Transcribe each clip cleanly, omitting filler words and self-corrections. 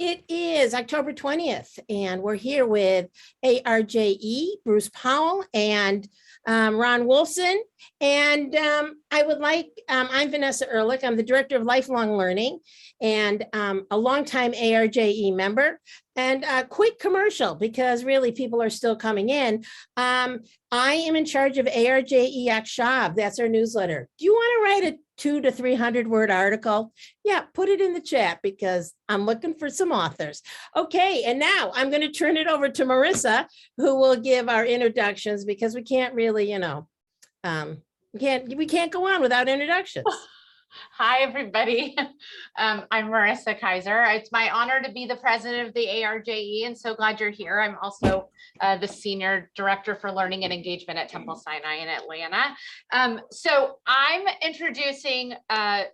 It is October 20th, and we're here with ARJE, Bruce Powell, and Ron Wolfson. And I'm Vanessa Ehrlich. I'm the Director of Lifelong Learning and a longtime ARJE member. And a quick commercial, because really people are still coming in. I am in charge of ARJE Akshab. That's our newsletter. Do you want to write a 200 to 300 word article? Yeah, put it in the chat because I'm looking for some authors. Okay, and now I'm going to turn it over to Marissa, who will give our introductions, because we can't really, we can't go on without introductions. Hi, everybody. I'm Marissa Kaiser. It's my honor to be the president of the ARJE, and so glad you're here. I'm also the Senior Director for Learning and Engagement at Temple Sinai in Atlanta. So I'm introducing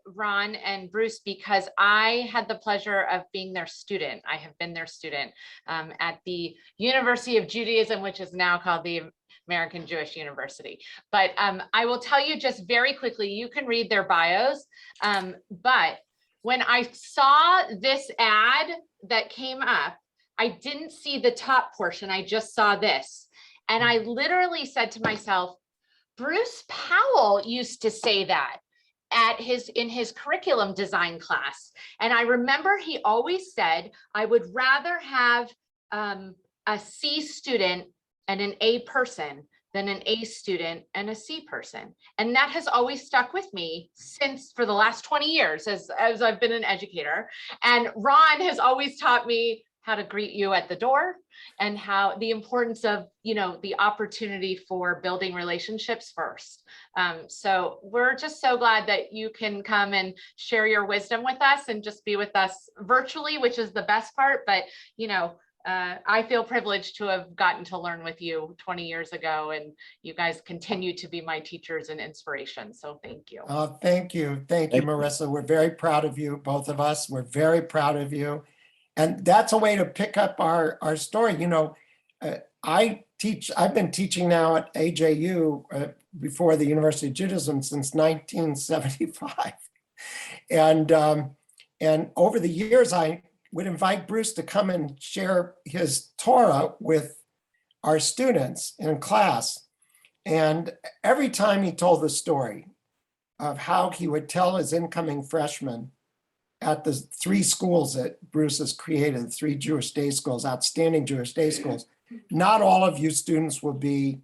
Ron and Bruce because I had the pleasure of being their student. I have been their student at the University of Judaism, which is now called the American Jewish University. But I will tell you just very quickly, you can read their bios. But when I saw this ad that came up, I didn't see the top portion. I just saw this. And I literally said to myself, Bruce Powell used to say that in his curriculum design class. And I remember he always said, I would rather have a C student and an A person than an A student and a C person. And that has always stuck with me for the last 20 years as I've been an educator. And Ron has always taught me how to greet you at the door and how the importance of, the opportunity for building relationships first. So we're just so glad that you can come and share your wisdom with us and just be with us virtually, which is the best part. But, I feel privileged to have gotten to learn with you 20 years ago, and you guys continue to be my teachers and inspiration. So thank you. Thank you. Thank you, Marissa. We're very proud of you, both of us. We're very proud of you. And that's a way to pick up our story. I've been teaching now at AJU before the University of Judaism since 1975. And over the years, I would invite Bruce to come and share his Torah with our students in class. And every time he told the story of how he would tell his incoming freshmen at the 3 schools that Bruce has created, 3 Jewish day schools, outstanding Jewish day schools, not all of you students will be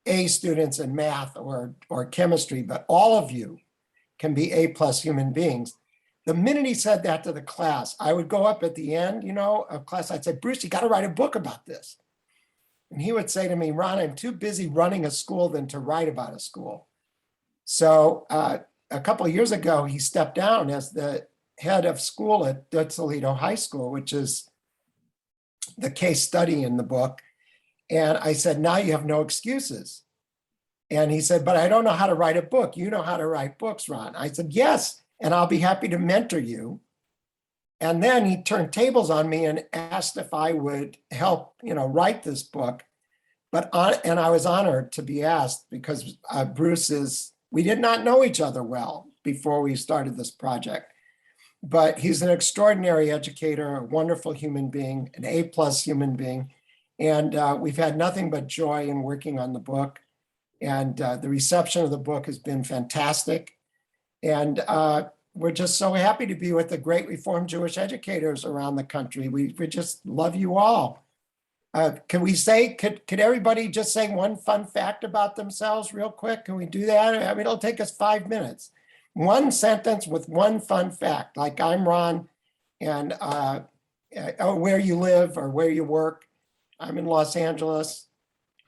A students in math or chemistry, but all of you can be A+ human beings. The minute he said that to the class, I would go up at the end, of class. I'd say, Bruce, you got to write a book about this. And he would say to me, Ron, I'm too busy running a school than to write about a school. So a couple of years ago, he stepped down as the head of school at Toledo High School, which is the case study in the book. And I said, now you have no excuses. And he said, but I don't know how to write a book. You know how to write books, Ron. I said, yes. And I'll be happy to mentor you. And then he turned tables on me and asked if I would help, write this book. And I was honored to be asked because we did not know each other well before we started this project. But he's an extraordinary educator, a wonderful human being, an A+ human being. And we've had nothing but joy in working on the book. And the reception of the book has been fantastic. And we're just so happy to be with the great Reformed Jewish educators around the country. We just love you all. Could everybody just say one fun fact about themselves real quick? Can we do that? I mean, it'll take us 5 minutes. One sentence with one fun fact, like I'm Ron, and where you live or where you work. I'm in Los Angeles.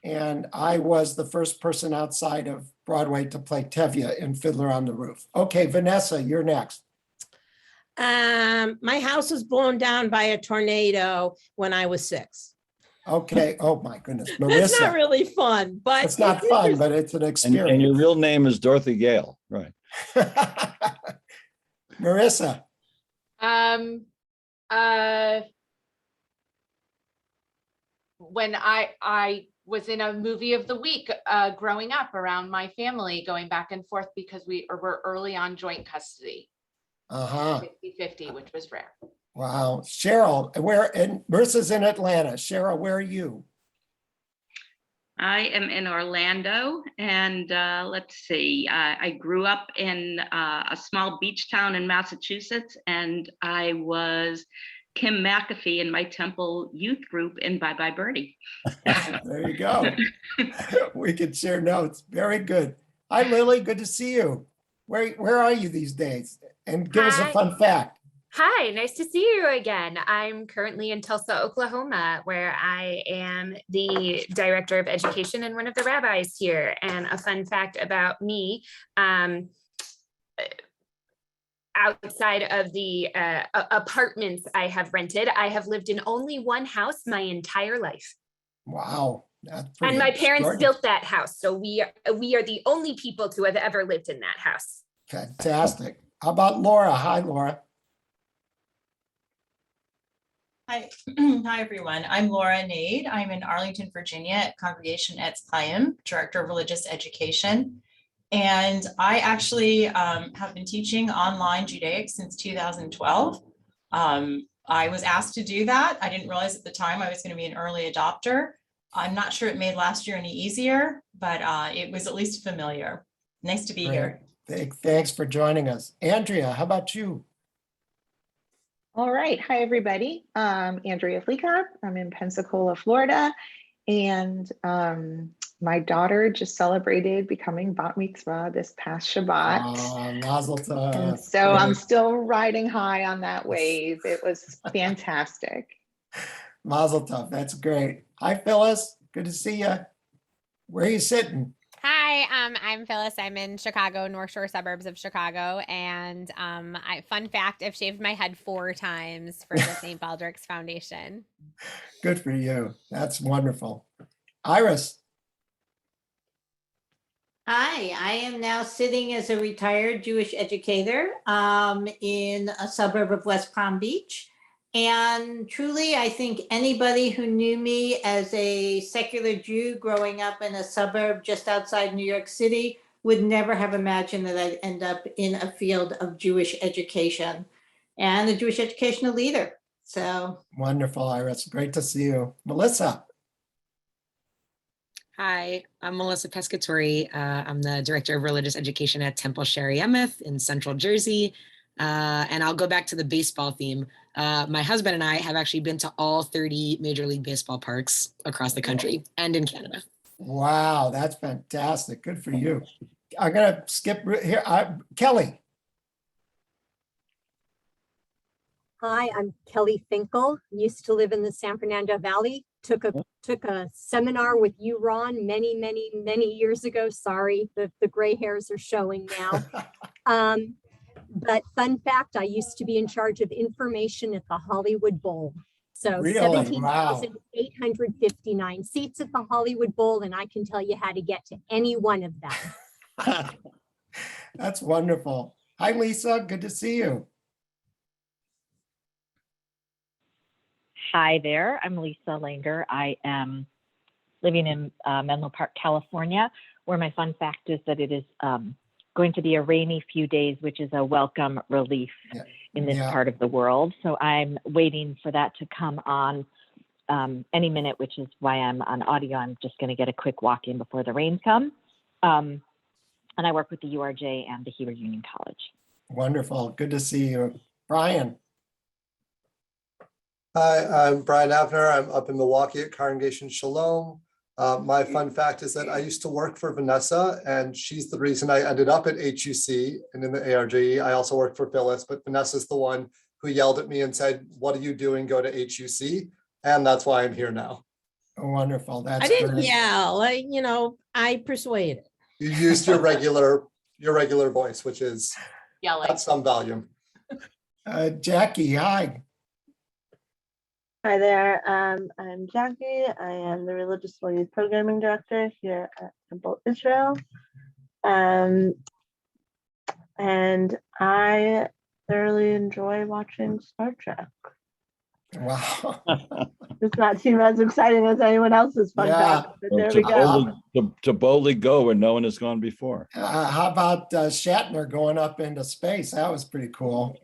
And I was the first person outside of Broadway to play Tevye in Fiddler on the Roof. Okay, Vanessa, you're next. My house was blown down by a tornado when I was 6. Okay. Oh my goodness, Marissa. That's not really fun, but it's not fun, but it's an experience. And your real name is Dorothy Gale, right? Marissa. When I was in a movie of the week growing up around my family, going back and forth because we were early on joint custody. 50-50, which was rare. Wow. Cheryl, and Marissa's in Atlanta. Cheryl, where are you? I am in Orlando, and let's see, I grew up in a small beach town in Massachusetts, and I was Kim McAfee in my Temple youth group in Bye Bye Birdie. There you go. We can share notes. Very good. Hi, Lily. Good to see you. Where are you these days? And give us a Hi. fun fact. Hi, nice to see you again. I'm currently in Tulsa, Oklahoma, where I am the director of education and one of the rabbis here. And a fun fact about me, outside of the apartments I have rented, I have lived in only one house my entire life. Wow. That's And pretty my parents extraordinary. built that house. So we are the only people to have ever lived in that house. Fantastic. How about Laura? Hi, Laura. Hi, hi everyone. I'm Laura Nade. I'm in Arlington, Virginia at Congregation Etz Chaim, Director of Religious Education. And I actually have been teaching online Judaic since 2012. I was asked to do that. I didn't realize at the time I was going to be an early adopter. I'm not sure it made last year any easier, but it was at least familiar. Nice to be here. Thanks for joining us. Andrea, how about you? All right. Hi, everybody. Andrea Fleecup. I'm in Pensacola, Florida. And my daughter just celebrated becoming bat mitzvah this past Shabbat. Mazel tov. And so I'm still riding high on that wave. It was fantastic. Mazel tov. That's great. Hi, Phyllis. Good to see you. Where are you sitting? Hi, I'm Phyllis. I'm in Chicago, North Shore suburbs of Chicago. And fun fact, I've shaved my head 4 times for the St. Baldrick's Foundation. Good for you. That's wonderful. Iris. Hi, I am now sitting as a retired Jewish educator in a suburb of West Palm Beach. And truly, I think anybody who knew me as a secular Jew growing up in a suburb just outside New York City would never have imagined that I'd end up in a field of Jewish education and a Jewish educational leader. So Wonderful, Iris. Great to see you. Melissa. Hi, I'm Melissa Pescatori. I'm the Director of Religious Education at Temple Sherry Emeth in Central Jersey. And I'll go back to the baseball theme. My husband and I have actually been to all 30 Major League Baseball parks across the country and in Canada. Wow, that's fantastic. Good for you. I'm going to skip here. Kelly. Hi, I'm Kelly Finkel. Used to live in the San Fernando Valley. Took a seminar with you, Ron, many years ago. Sorry, the gray hairs are showing now. But fun fact, I used to be in charge of information at the Hollywood Bowl. So Really? 17,859 seats at the Hollywood Bowl, and I can tell you how to get to any one of them. That's wonderful. Hi, Lisa. Good to see you. Hi there. I'm Lisa Langer. I am living in Menlo Park, California, where my fun fact is that it is going to be a rainy few days, which is a welcome relief in this part of the world. So I'm waiting for that to come on any minute, which is why I'm on audio. I'm just going to get a quick walk in before the rain comes. And I work with the URJ and the Hebrew Union College. Wonderful. Good to see you. Brian. Hi, I'm Brian Avner. I'm up in Milwaukee at Congregation Shalom. My fun fact is that I used to work for Vanessa, and she's the reason I ended up at HUC and in the ARJE. I also worked for Phyllis, but Vanessa's the one who yelled at me and said, "What are you doing? Go to HUC." And that's why I'm here now. Wonderful. That's I didn't great. yell. I persuaded. You used your regular voice, which is at some volume. Jackie, hi. Hi there, I'm Jackie. I am the Religious Studies Programming Director here at Temple Israel. And I thoroughly enjoy watching Star Trek. Wow. Does not seem as exciting as anyone else's fun fact, but there we go. To boldly go where no one has gone before. How about Shatner going up into space? That was pretty cool.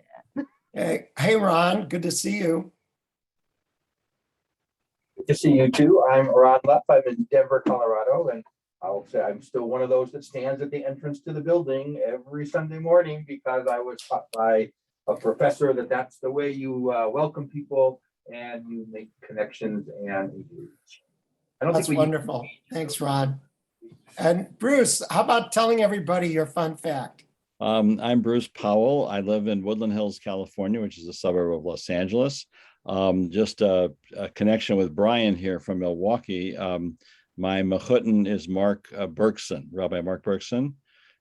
Hey, Ron, good to see you. Good to see you too. I'm Ron Leff. I'm in Denver, Colorado, and I'll say I'm still one of those that stands at the entrance to the building every Sunday morning because I was taught by a professor that that's the way you welcome people and you make connections and engage. That's wonderful. Thanks, Ron. And Bruce, how about telling everybody your fun fact? I'm Bruce Powell. I live in Woodland Hills, California, which is a suburb of Los Angeles. Just a connection with Brian here from Milwaukee. My mechutin is Mark Bergson, Rabbi Mark Bergson.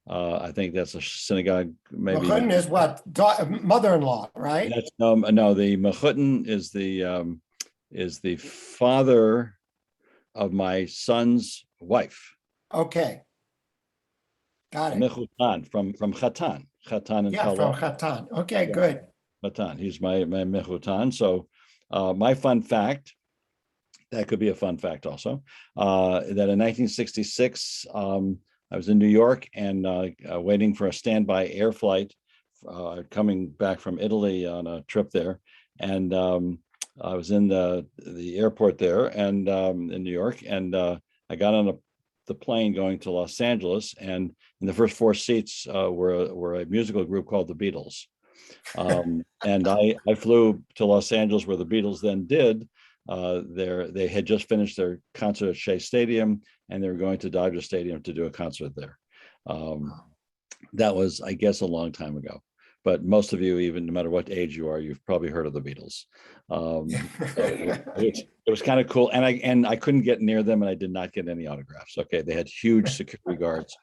I think that's a synagogue. Maybe Mechutin is what? Mother-in-law, right? That's, no, the mechutin is the father of my son's wife. Okay. Got it. Mechutan from Chatan. Chatan and Yeah, from Chatan. Okay, good. Chatan. He's my mechutan. So my fun fact, that could be a fun fact also, that in 1966, I was in New York and waiting for a standby air flight, coming back from Italy on a trip there. And I was in the airport there and in New York, and I got on the plane going to Los Angeles, and in the first 4 seats were a musical group called the Beatles. And I flew to Los Angeles, where the Beatles then did. They had just finished their concert at Shea Stadium, and they were going to Dodger Stadium to do a concert there. That was, I guess, a long time ago. But most of you, even no matter what age you are, you've probably heard of the Beatles. It was kind of cool, and I couldn't get near them, and I did not get any autographs. Okay, they had huge security guards.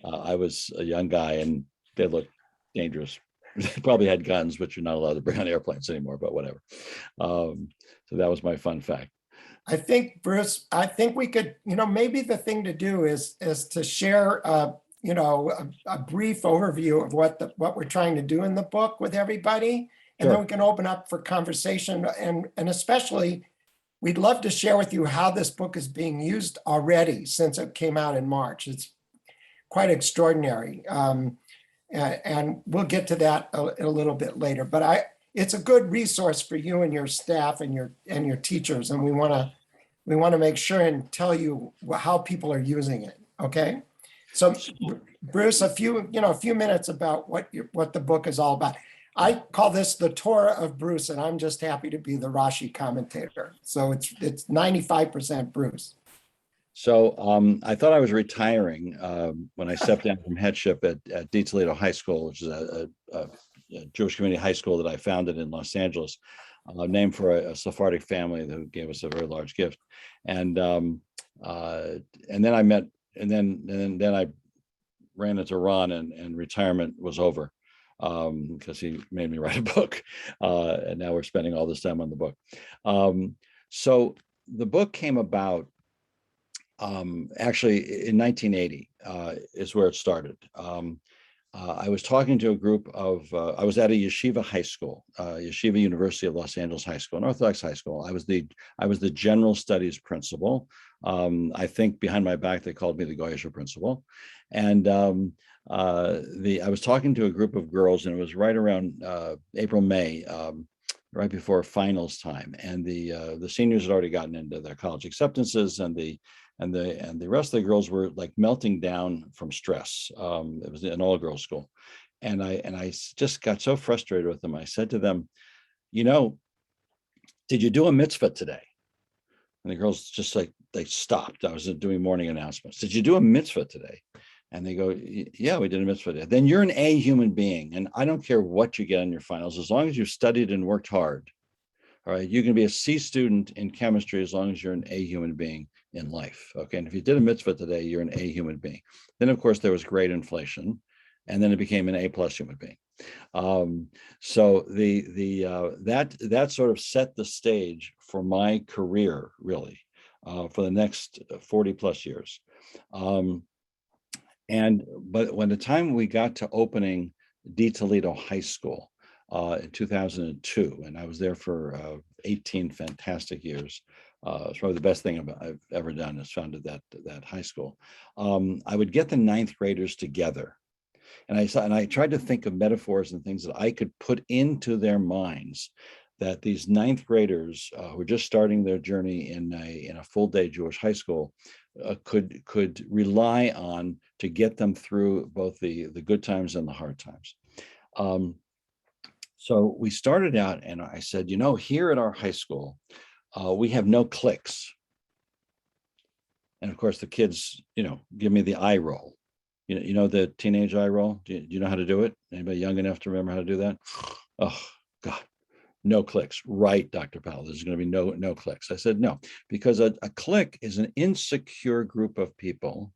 I was a young guy, and they looked dangerous. They probably had guns, which you're not allowed to bring on airplanes anymore, but whatever. So that was my fun fact. I think, Bruce, I think we could, maybe the thing to do is to share, a brief overview of what we're trying to do in the book with everybody. And then we can open up for conversation. And especially, we'd love to share with you how this book is being used already since it came out in March. It's quite extraordinary. And we'll get to that a little bit later. But it's a good resource for you and your staff and your teachers. And we want to make sure and tell you how people are using it. Okay. So Bruce, a few minutes about what the book is all about. I call this the Torah of Bruce, and I'm just happy to be the Rashi commentator. So it's 95% Bruce. So I thought I was retiring when I stepped down from headship at De Toledo High School, which is a Jewish community high school that I founded in Los Angeles, named for a Sephardic family who gave us a very large gift. And then I met, and then I ran into Ron, and retirement was over because he made me write a book. And now we're spending all this time on the book. So the book came about actually in 1980 is where it started. I was talking to a group of, I was at a yeshiva high school, Yeshiva University of Los Angeles High School, an Orthodox high school. I was the general studies principal. I think behind my back, they called me the Goyish principal. And I was talking to a group of girls, and it was right around April, May, right before finals time. And the seniors had already gotten into their college acceptances, and the rest of the girls were like melting down from stress. It was an all-girls school. And I just got so frustrated with them. I said to them, did you do a mitzvah today? And the girls just they stopped. I was doing morning announcements. Did you do a mitzvah today? And they go, yeah, we did a mitzvah today. Then you're an A human being. And I don't care what you get on your finals, as long as you've studied and worked hard. All right, you can be a C student in chemistry as long as you're an A human being in life. Okay, and if you did a mitzvah today, you're an A human being. Then, of course, there was grade inflation, and then it became an A+ human being. So that sort of set the stage for my career, really, for the next 40+ years. But when the time we got to opening De Toledo High School in 2002, and I was there for 18 fantastic years. It's probably the best thing I've ever done, is founded that high school. I would get the 9th graders together, And I tried to think of metaphors and things that I could put into their minds that these ninth graders who are just starting their journey in a full day Jewish high school could rely on to get them through both the good times and the hard times. So we started out and I said, you know, here at our high school, we have no cliques. And of course the kids, you know, give me the eye roll. You know the teenage eye roll? Do you know how to do it? Anybody young enough to remember how to do that? Oh, God, no cliques. Right, Dr. Powell, there's going to be no cliques. I said, no, because a clique is an insecure group of people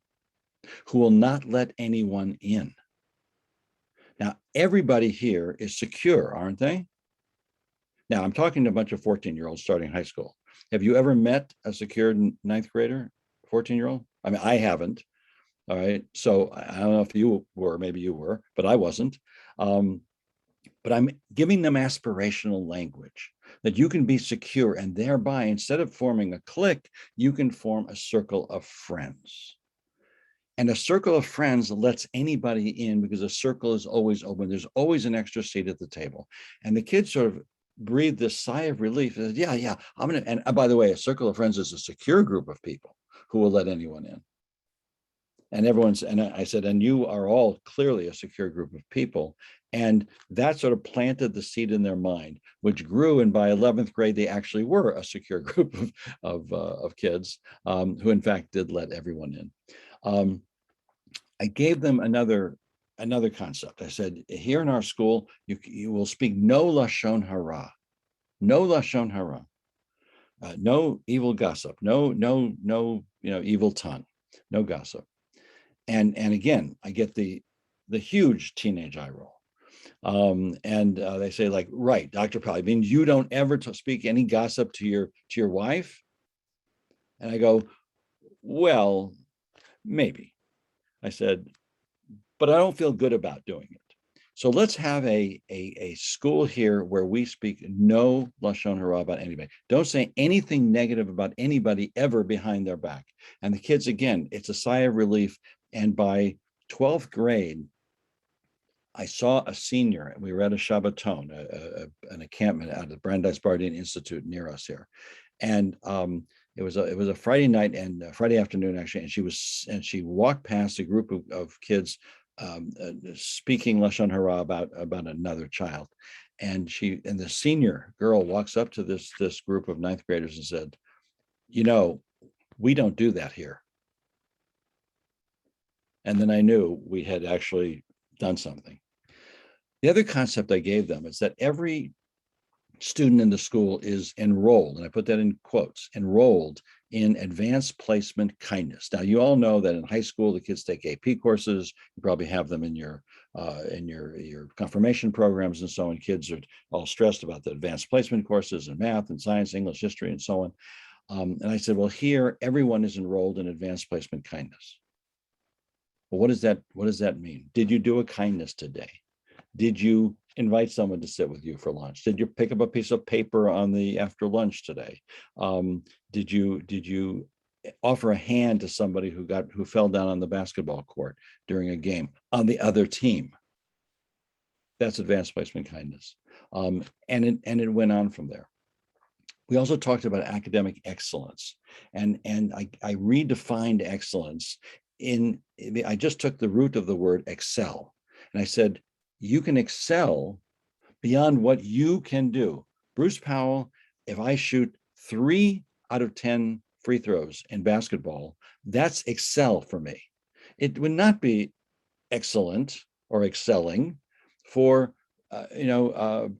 who will not let anyone in. Now, everybody here is secure, aren't they? Now, I'm talking to a bunch of 14-year-olds starting high school. Have you ever met a secure ninth grader, 14-year-old? I mean, I haven't. All right. So I don't know if you were, maybe you were, but I wasn't. But I'm giving them aspirational language that you can be secure, and thereby, instead of forming a clique, you can form a circle of friends. And a circle of friends lets anybody in because a circle is always open. There's always an extra seat at the table. And the kids sort of breathe this sigh of relief. Yeah, I'm gonna. And by the way, a circle of friends is a secure group of people who will let anyone in. And I said, and you are all clearly a secure group of people. And that sort of planted the seed in their mind, which grew. And by 11th grade, they actually were a secure group of kids who, in fact, did let everyone in. I gave them another concept. I said, here in our school, you will speak no lashon hara, no lashon hara, no evil gossip, no evil tongue, no gossip. And again, I get the huge teenage eye roll. They say, like, right, Dr. Powell, I mean, you don't ever speak any gossip to your wife? And I go, well, maybe. I said, but I don't feel good about doing it. So let's have a school here where we speak no lashon hara about anybody. Don't say anything negative about anybody ever behind their back. And the kids, again, it's a sigh of relief. And by 12th grade, I saw a senior, and we were at a Shabbaton, an encampment at the Brandeis Bardeen Institute near us here. And it was a Friday night and Friday afternoon, actually. And she walked past a group of kids speaking lashon hara about another child. And the senior girl walks up to this group of ninth graders and said, you know, we don't do that here. And then I knew we had actually done something. The other concept I gave them is that every student in the school is enrolled, and I put that in quotes, enrolled in advanced placement kindness. Now, you all know that in high school, the kids take AP courses. You probably have them in your confirmation programs and so on. Kids are all stressed about the advanced placement courses in math and science, English, history, and so on. And I said, well, here, everyone is enrolled in advanced placement kindness. Well, what does that mean? Did you do a kindness today? Did you invite someone to sit with you for lunch? Did you pick up a piece of paper after lunch today? Did you offer a hand to somebody who fell down on the basketball court during a game on the other team? That's advanced placement kindness. And it went on from there. We also talked about academic excellence, and I redefined excellence I just took the root of the word excel, and I said, you can excel beyond what you can do. Bruce Powell, if I shoot 3 out of 10 free throws in basketball, that's excel for me. It would not be excellent or excelling for LeBron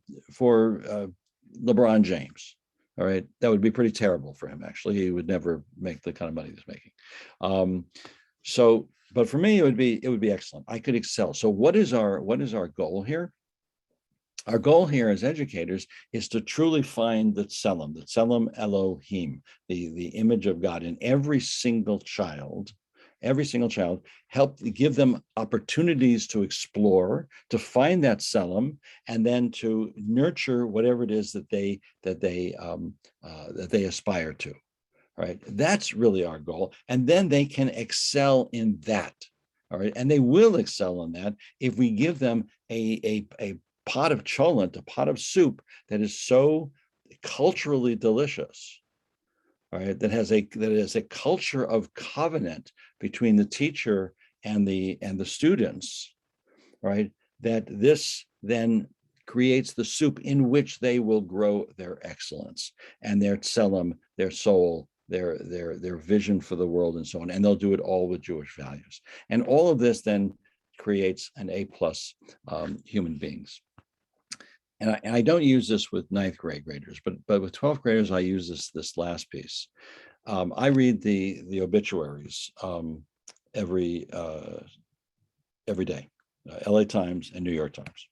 James. All right, that would be pretty terrible for him. Actually, he would never make the kind of money he's making. But for me, it would be excellent. I could excel. So what is our goal here? Our goal here as educators is to truly find the Tselem Elohim, the image of God in every single child, help give them opportunities to explore, to find that Tselem, and then to nurture whatever it is that they aspire to. Right, that's really our goal, and then they can excel in that. All right. And they will excel in that if we give them a pot of cholent, a pot of soup that is so culturally delicious. All right, that is a culture of covenant between the teacher and the students, right? That this then creates the soup in which they will grow their excellence and their tselem, their soul, their vision for the world, and so on. And they'll do it all with Jewish values. And all of this then creates an A+ human beings. And I don't use this with 9th grade graders, but with 12th graders, I use this last piece. I read the obituaries every day, LA Times and New York Times,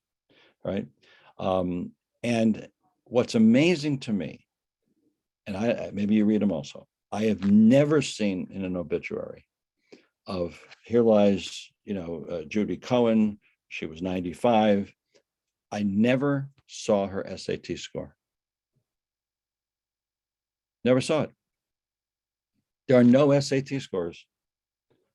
right? And what's amazing to me, and maybe you read them also, I have never seen in an obituary of here lies, Judy Cohen, she was 95. I never saw her SAT score. Never saw it. There are no SAT scores.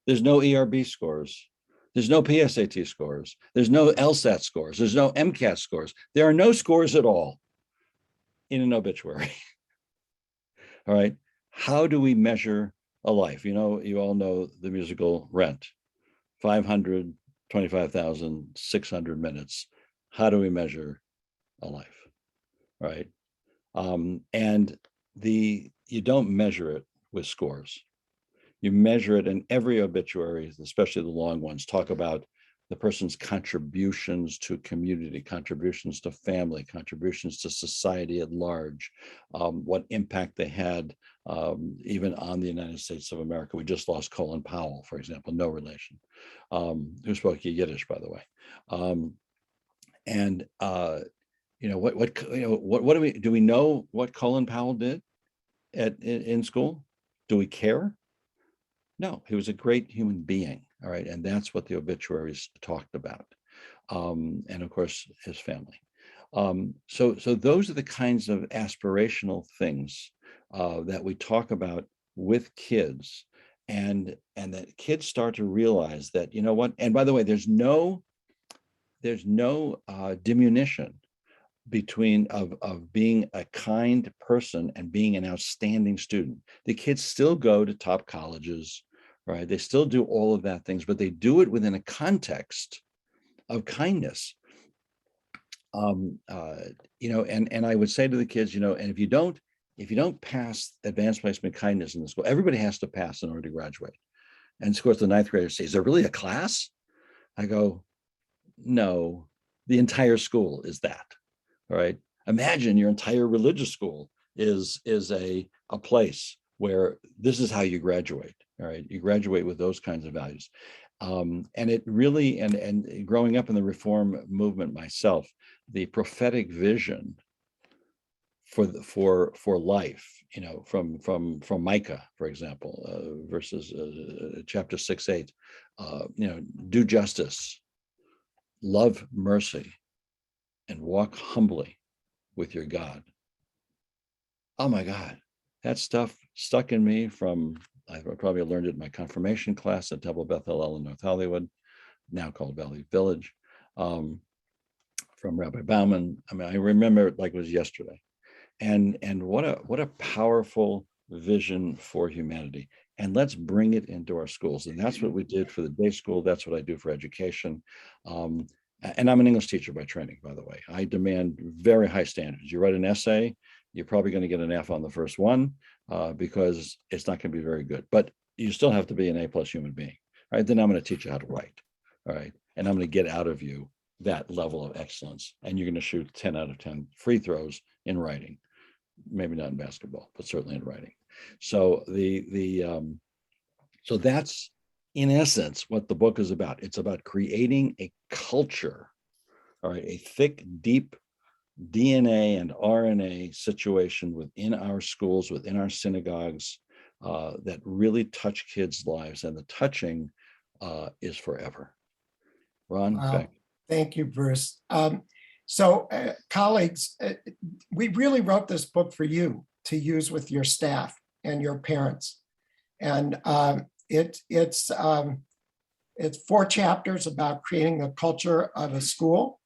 There's no ERB scores. There's no PSAT scores. There's no LSAT scores. There's no MCAT scores. There are no scores at all in an obituary. All right. How do we measure a life? You all know the musical Rent, 525,600 minutes. How do we measure a life, right? And you don't measure it with scores. You measure it in every obituary, especially the long ones, talk about the person's contributions to community, contributions to family, contributions to society at large, what impact they had even on the United States of America. We just lost Colin Powell, for example, no relation, who spoke Yiddish, by the way. What do we know what Colin Powell did in school? Do we care? No, he was a great human being. All right. And that's what the obituaries talked about. And of course, his family. So those are the kinds of aspirational things that we talk about with kids, and that kids start to realize that, you know what, and by the way, there's no diminution between of being a kind person and being an outstanding student. The kids still go to top colleges, right? They still do all of that things, but they do it within a context of kindness. And I would say to the kids, and if you don't pass advanced placement kindness in the school, everybody has to pass in order to graduate. And of course, the 9th graders say, is there really a class? I go, no, the entire school is that. All right. Imagine your entire religious school is a place where this is how you graduate. All right. You graduate with those kinds of values. And it really, and growing up in the Reform movement myself, the prophetic vision for life, from Micah, for example, verses chapter 6-8, do justice, love mercy, and walk humbly with your God. Oh my God, that stuff stuck in me from, I probably learned it in my confirmation class at Temple Beth Hillel in North Hollywood, now called Valley Village, from Rabbi Bauman. I mean, I remember it like it was yesterday. And what a powerful vision for humanity. And let's bring it into our schools. And that's what we did for the day school. That's what I do for education. And I'm an English teacher by training, by the way. I demand very high standards. You write an essay, you're probably going to get an F on the first one because it's not going to be very good. But you still have to be an A+ human being, right? Then I'm going to teach you how to write, all right? And I'm going to get out of you that level of excellence. And you're going to shoot 10 out of 10 free throws in writing. Maybe not in basketball, but certainly in writing. So so that's, in essence, what the book is about. It's about creating a culture, all right, a thick, deep DNA and RNA situation within our schools, within our synagogues, that really touch kids' lives. And the touching is forever. Ron, back. Thank you, Bruce. Colleagues, we really wrote this book for you to use with your staff and your parents. And it's It's 4 chapters about creating the culture of a school.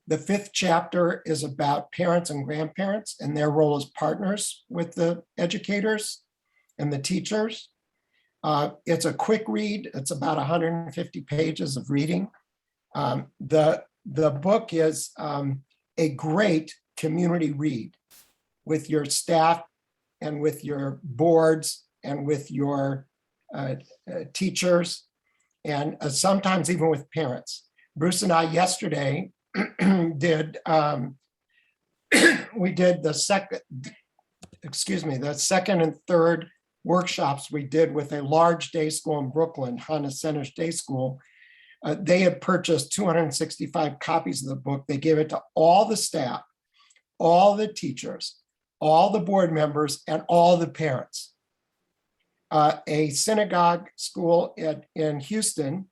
The 5th chapter is about parents and grandparents and their role as partners with the educators and the teachers. It's a quick read. It's about 150 pages of reading. The book is a great community read with your staff and with your boards and with your teachers, and sometimes even with parents. Bruce and I yesterday did we did the second and third workshops we did with a large day school in Brooklyn, Hannah Center's Day School. They had purchased 265 copies of the book. They gave it to all the staff, all the teachers, all the board members, and all the parents. A synagogue school in Houston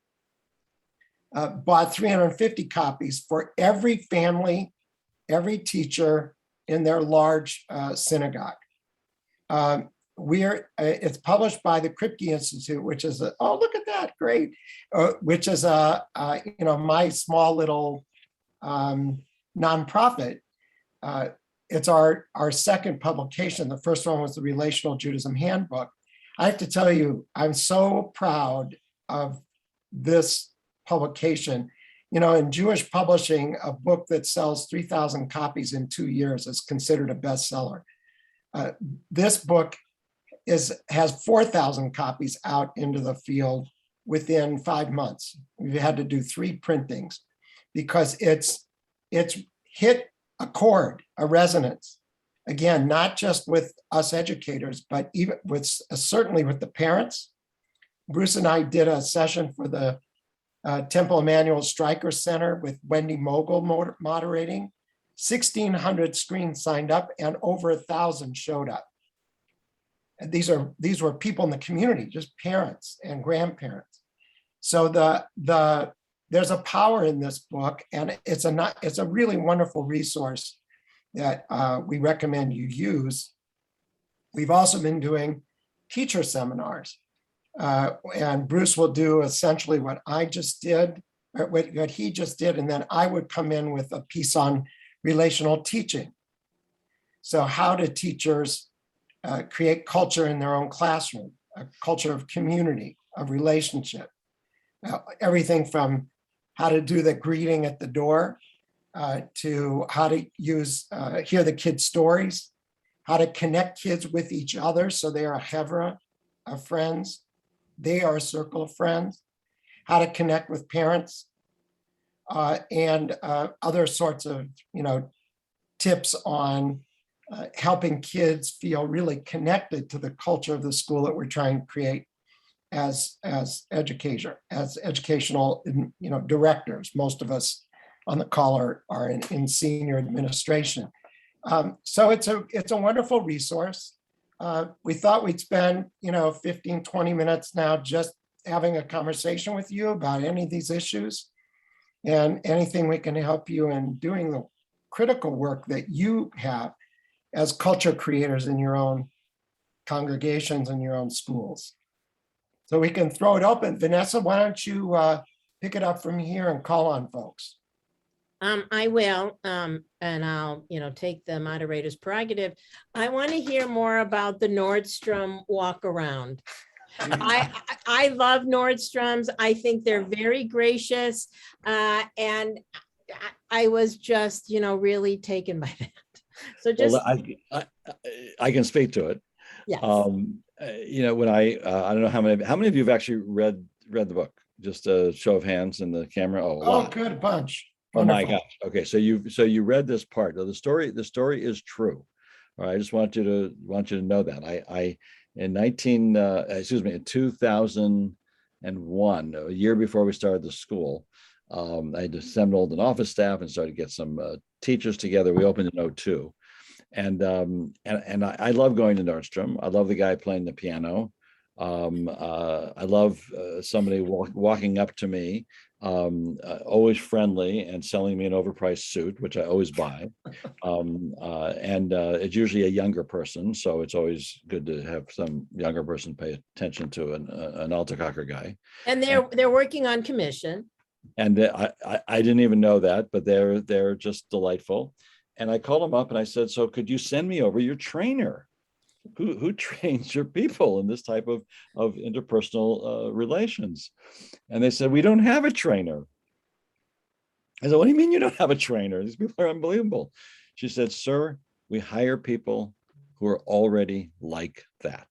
bought 350 copies for every family, every teacher in their large synagogue. It's published by the Kripke Institute, which is oh, look at that, great, which is my small little nonprofit. It's our second publication. The first one was the Relational Judaism Handbook. I have to tell you, I'm so proud of this publication. In Jewish publishing, a book that sells 3,000 copies in 2 years is considered a bestseller. This book has 4,000 copies out into the field within 5 months. We've had to do 3 printings because it's hit a chord, a resonance. Again, not just with us educators, but even with certainly with the parents. Bruce and I did a session for the Temple Emmanuel Stryker Center with Wendy Mogul moderating. 1,600 screens signed up and over 1,000 showed up. And these were people in the community, just parents and grandparents. So there's a power in this book, and it's a really wonderful resource that we recommend you use. We've also been doing teacher seminars, and Bruce will do essentially what I just did, or what he just did, and then I would come in with a piece on relational teaching. So how do teachers create culture in their own classroom, a culture of community, of relationship, everything from how to do the greeting at the door, to how to hear the kids' stories, how to connect kids with each other so they are a chevra of friends, they are a circle of friends, how to connect with parents, and other sorts of tips on helping kids feel really connected to the culture of the school that we're trying to create as educational directors. Most of us on the call are in senior administration. So it's a wonderful resource. We thought we'd spend 15, 20 minutes now just having a conversation with you about any of these issues and anything we can help you in doing the critical work that you have as culture creators in your own congregations and your own schools. So we can throw it open. Vanessa, why don't you pick it up from here and call on folks? I will, and I'll, take the moderator's prerogative. I want to hear more about the Nordstrom walk around. I love Nordstrom's. I think they're very gracious, and I was just, really taken by that. So just, well, I can speak to it. Yes. When I don't know how many of you have actually read the book? Just a show of hands in the camera. Oh, good, a bunch. Oh my gosh. Okay, so you read this part. Now, the story is true. All right, I just want you to know that. In 2001, a year before we started the school, I assembled an office staff and started to get some teachers together. We opened in 2002. And I love going to Nordstrom. I love the guy playing the piano. I love somebody walking up to me, always friendly and selling me an overpriced suit, which I always buy. And it's usually a younger person, so it's always good to have some younger person pay attention to an Alta Cocker guy. And they're working on commission. And I didn't even know that, but they're just delightful. And I called them up and I said, so could you send me over your trainer? Who trains your people in this type of interpersonal relations? And they said, we don't have a trainer. I said, what do you mean you don't have a trainer? These people are unbelievable. She said, sir, we hire people who are already like that.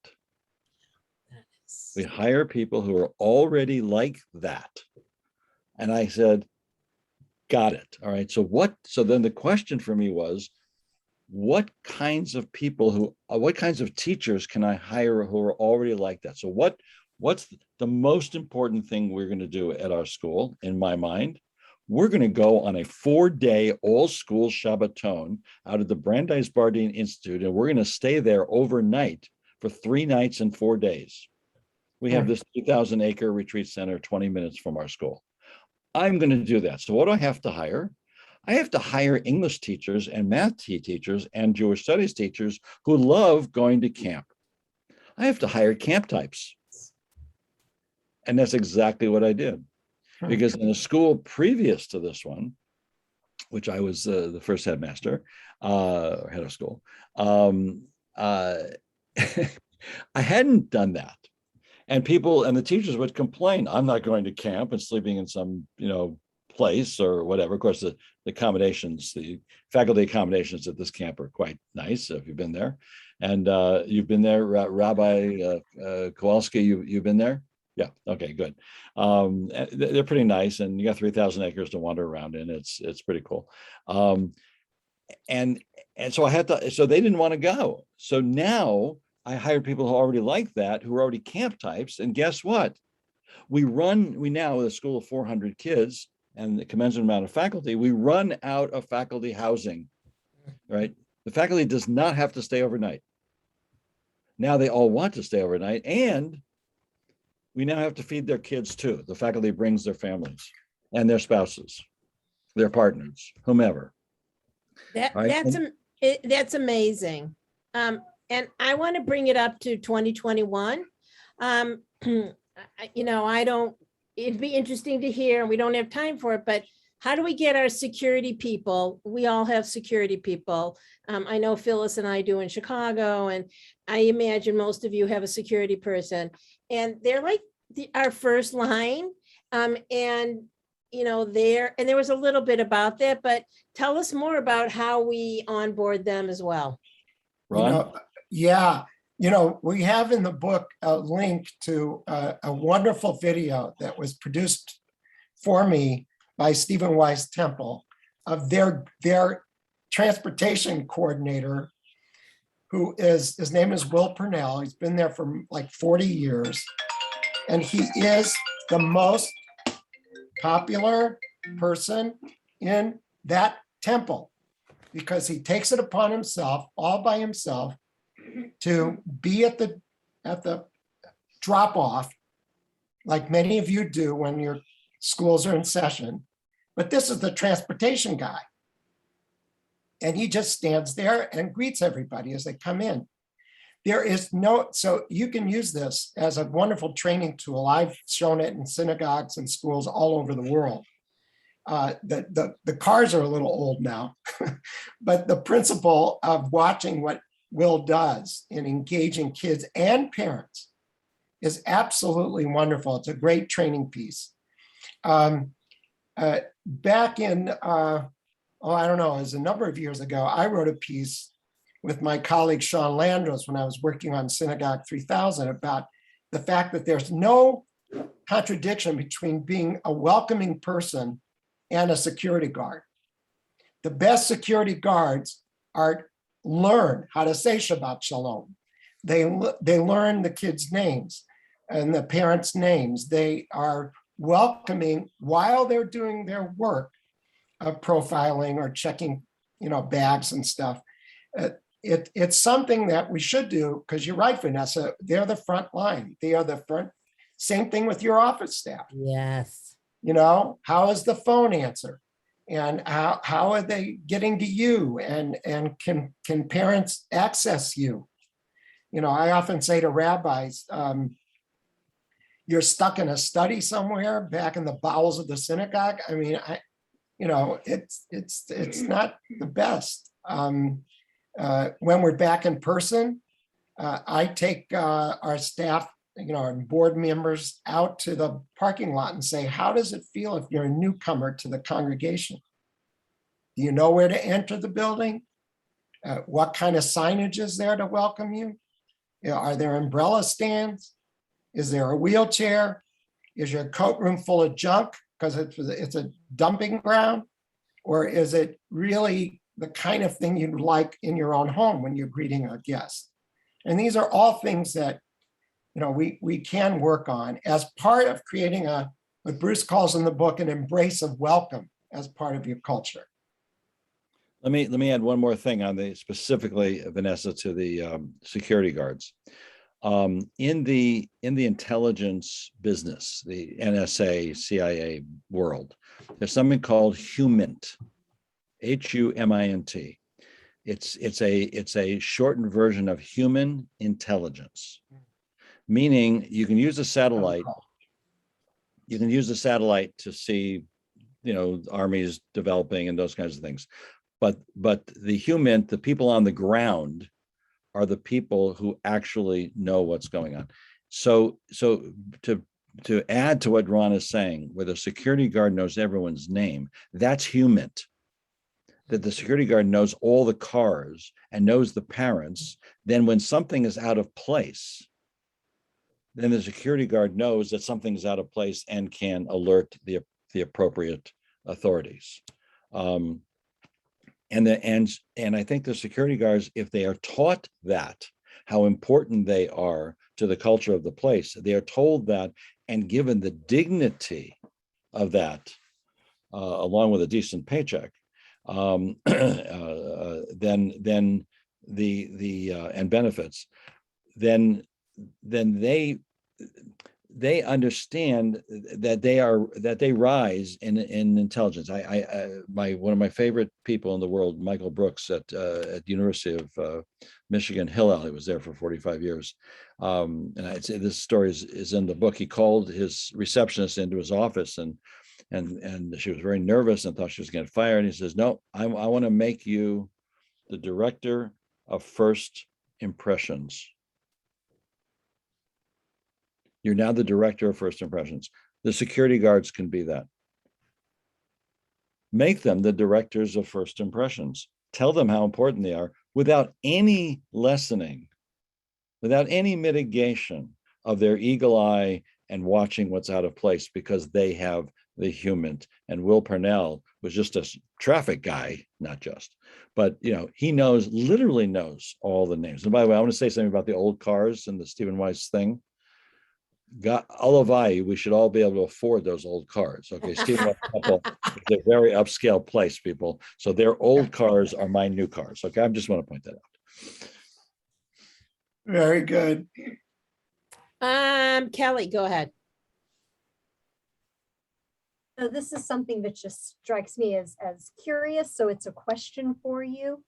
We hire people who are already like that. And I said, got it. All right. So then the question for me was, what kinds of people what kinds of teachers can I hire who are already like that? So what's the most important thing we're going to do at our school, in my mind? We're going to go on a 4-day all-school Shabbaton out of the Brandeis Bardeen Institute, and we're going to stay there overnight for 3 nights and 4 days. We have this 2,000-acre retreat center 20 minutes from our school. I'm going to do that. So what do I have to hire? I have to hire English teachers and math teachers and Jewish studies teachers who love going to camp. I have to hire camp types. And that's exactly what I did. Because in a school previous to this one, which I was the first headmaster, or head of school, I hadn't done that. And the teachers would complain, I'm not going to camp and sleeping in some, place or whatever. Of course, the faculty accommodations at this camp are quite nice if you've been there. And you've been there, Rabbi Kowalski, you've been there? Yeah, okay, good. They're pretty nice, and you got 3,000 acres to wander around in. It's pretty cool. And so so they didn't want to go. So now I hired people who already like that, who are already camp types. And guess what? We now, with a school of 400 kids and the commensurate amount of faculty, we run out of faculty housing, right? The faculty does not have to stay overnight. Now they all want to stay overnight, and we now have to feed their kids too. The faculty brings their families and their spouses, their partners, whomever. That's amazing. And I want to bring it up to 2021. It'd be interesting to hear, and we don't have time for it, but how do we get our security people? We all have security people. I know Phyllis and I do in Chicago, and I imagine most of you have a security person, and they're like our first line. There was a little bit about that, but tell us more about how we onboard them as well. Ron? We have in the book a link to a wonderful video that was produced for me by Stephen Wise Temple of their transportation coordinator, his name is Will Purnell. He's been there for like 40 years. And he is the most popular person in that temple because he takes it upon himself, all by himself, to be at the drop off, like many of you do when your schools are in session. But this is the transportation guy. And he just stands there and greets everybody as they come in. So you can use this as a wonderful training tool. I've shown it in synagogues and schools all over the world. The cars are a little old now, but the principle of watching what Will does in engaging kids and parents is absolutely wonderful. It's a great training piece. Back in, I don't know, it was a number of years ago, I wrote a piece with my colleague Sean Landros when I was working on Synagogue 3000 about the fact that there's no contradiction between being a welcoming person and a security guard. The best security guards learn how to say Shabbat Shalom. They learn the kids' names and the parents' names. They are welcoming while they're doing their work of profiling or checking, bags and stuff. it's something that we should do, because you're right, Vanessa, they're the front line. They are the front, same thing with your office staff. Yes. You know, how is the phone answer? And how are they getting to you? And can parents access you? You know, I often say to rabbis, you're stuck in a study somewhere back in the bowels of the synagogue. I mean, it's not the best. When we're back in person, I take our staff, and board members out to the parking lot and say, how does it feel if you're a newcomer to the congregation? Do you know where to enter the building? What kind of signage is there to welcome you? Are there umbrella stands? Is there a wheelchair? Is your coat room full of junk because it's a dumping ground? Or is it really the kind of thing you'd like in your own home when you're greeting a guest? And these are all things that we can work on as part of creating what Bruce calls in the book, an embrace of welcome as part of your culture. Let me add one more thing on specifically, Vanessa, to the security guards. In the intelligence business, the NSA, CIA world, there's something called HUMINT, HUMINT. It's a shortened version of human intelligence, meaning you can use a satellite. You can use the satellite to see, armies developing and those kinds of things. But the HUMINT, the people on the ground, are the people who actually know what's going on. So to add to what Ron is saying, where the security guard knows everyone's name, that's HUMINT. That the security guard knows all the cars and knows the parents. Then when something is out of place, then the security guard knows that something's out of place and can alert the appropriate authorities. And I think the security guards, if they are taught that, how important they are to the culture of the place, they are told that and given the dignity of that, along with a decent paycheck, then and benefits, then they understand that they rise in intelligence. One of my favorite people in the world, Michael Brooks at University of Michigan Hillel, he was there for 45 years. And I'd say this story is in the book. He called his receptionist into his office and she was very nervous and thought she was getting fired. And he says, no, I want to make you the director of first impressions. You're now the director of first impressions. The security guards can be that. Make them the directors of first impressions. Tell them how important they are without any lessening, without any mitigation of their eagle eye and watching what's out of place, because they have the HUMINT. And Will Purnell was just a traffic guy, not just, but he literally knows all the names. And by the way, I want to say something about the old cars and the Stephen Weiss thing. God, Olavai, we should all be able to afford those old cars. Okay, Stephen Weiss Temple is a very upscale place, people. So their old cars are my new cars. Okay, I just want to point that out. Very good. Kelly, go ahead. So this is something that just strikes me as curious. So it's a question for you.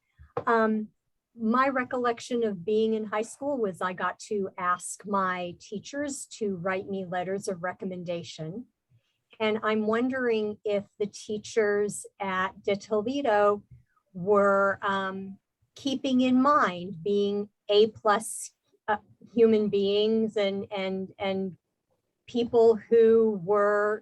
My recollection of being in high school was I got to ask my teachers to write me letters of recommendation. And I'm wondering if the teachers at De Toledo were keeping in mind being A+ human beings and people who were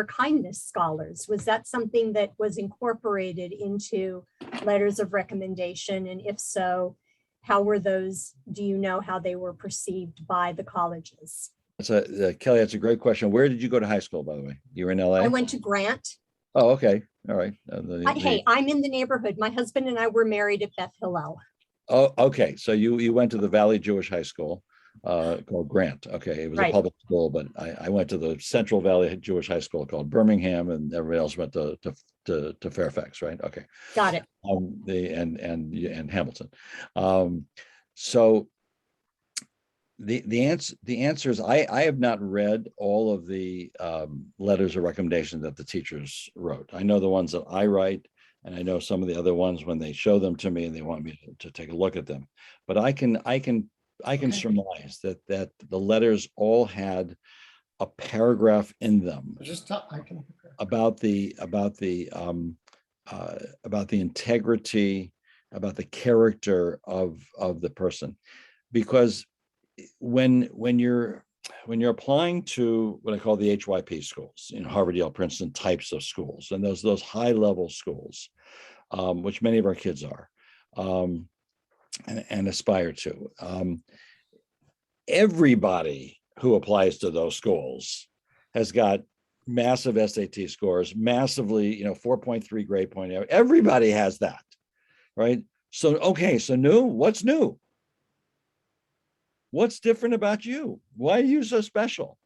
kindness scholars. Was that something that was incorporated into letters of recommendation? And if so, how were those, do you know how they were perceived by the colleges? Kelly, that's a great question. Where did you go to high school, by the way? You were in LA? I went to Grant. Oh, okay. All right. Hey, I'm in the neighborhood. My husband and I were married at Beth Hillel. Oh, okay. So you went to the Valley Jewish High School. Called Grant. Okay, it was a public school, but I went to the Central Valley Jewish High School called Birmingham, and everybody else went to to Fairfax, right? Okay. Got it. And Hamilton. So the answer is I have not read all of the letters of recommendation that the teachers wrote. I know the ones that I write, and I know some of the other ones when they show them to me and they want me to take a look at them. But I can surmise that the letters all had a paragraph in them about the integrity, about the character of the person. Because when you're applying to what I call the HYP schools, Harvard, Yale, Princeton types of schools, and those high level schools, which many of our kids are, and aspire to, everybody who applies to those schools has got massive SAT scores, massively, 4.3 grade point average. Everybody has that, right? So, okay, so what's new? What's different about you? Why are you so special?